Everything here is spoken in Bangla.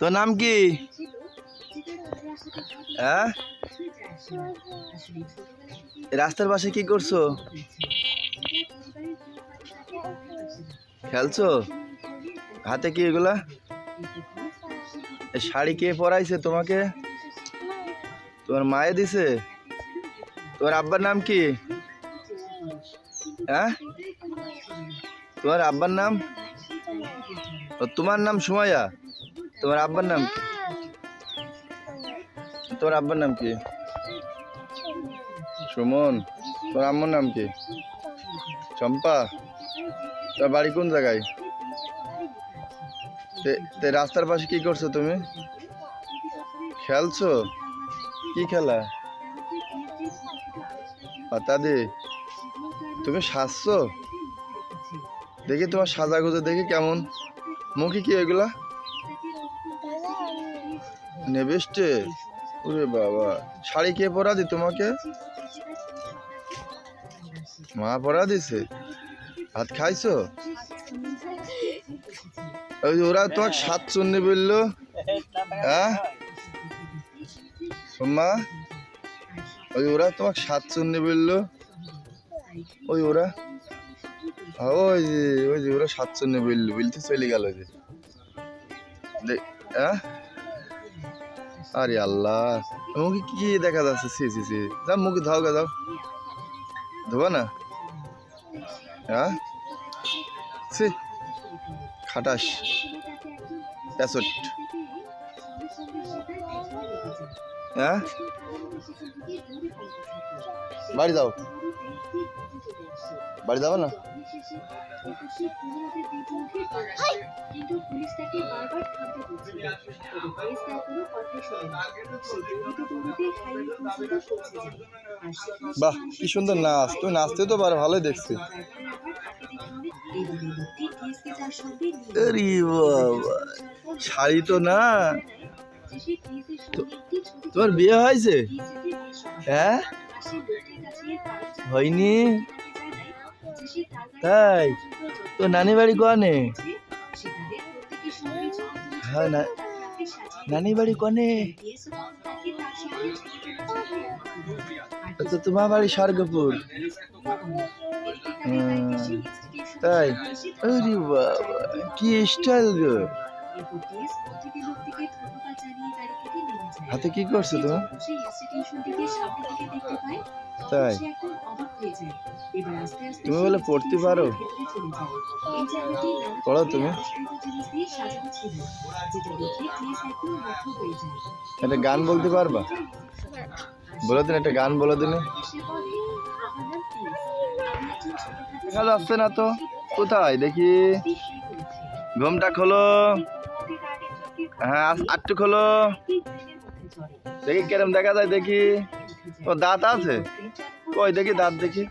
তোর নাম কি? হ্যাঁ, রাস্তার পাশে কি করছো? খেলছো? হাতে কি এগুলা? এই শাড়ি কে পরাইছে তোমাকে? তোমার মায়ে দিছে? তোমার আব্বার নাম কি? হ্যাঁ, তোমার আব্বার নাম? ও, তোমার নাম সুমাইয়া? তোমার আব্বার নাম কি? তোমার আব্বার নাম কি? সুমন। তোর আম্মার নাম কি? চম্পা। তোর বাড়ি কোন জায়গায়? রাস্তার পাশে কি করছো তুমি? খেলছো? কি খেলা? পাতা দি। তুমি সাজছো? দেখি তোমার সাজা গুজো দেখি কেমন। মুখে কি এগুলা? নেবেস্টে? ওরে বাবা, শাড়ি কে পরা দি তোমাকে? মা পরা দিছে? ভাত খাইছো? ওই ওরা তোমাকে সাতচন্নি বললো? হ্যাঁ সোম্মা, ওই ওরা তোমাকে সাতচন্নি বললো? ওই ওরা, ওই যে ওরা সাতচন্নি বললো, বলতে চলে গেল যে। হ্যাঁ, আরে আল্লাহ, মুখে কি দেখা যাচ্ছে? সি সি সি, যা মুখে ধাও গা, যাও ধোবা না। হ্যাঁ, সি খাটাস প্যাসট। হ্যাঁ, বাড়ি যাও, বাড়ি যাবো না? বাহ, কি সুন্দর নাচ! তুমি নাচতে তো পারো, ভালোই দেখছি। আরে বাবা, শাড়ি তো না। তোমার বিয়ে হয়েছে? হ্যাঁ, হয়নি? তাই? তো নানি বাড়ি কোনে? হ্যাঁ, নানি বাড়ি কোনে? তো তোমার বাড়ি স্বর্গপুর? তাই? আরে বাবা, কি স্টাইল গো! হাতে কি করছো তুমি? তাই? তুমি বলে পড়তে পারো? পড়ো তুমি? একটা গান বলতে পারবা? বলো দিন, একটা গান বলো দিন। দেখা যাচ্ছে না তো, কোথায় দেখি? ঘুমটা খোলো। হ্যাঁ, আটটু খোলো দেখি, কেরম দেখা যায় দেখি। ও দাঁত আছে? কই দেখি, দাঁত দেখি।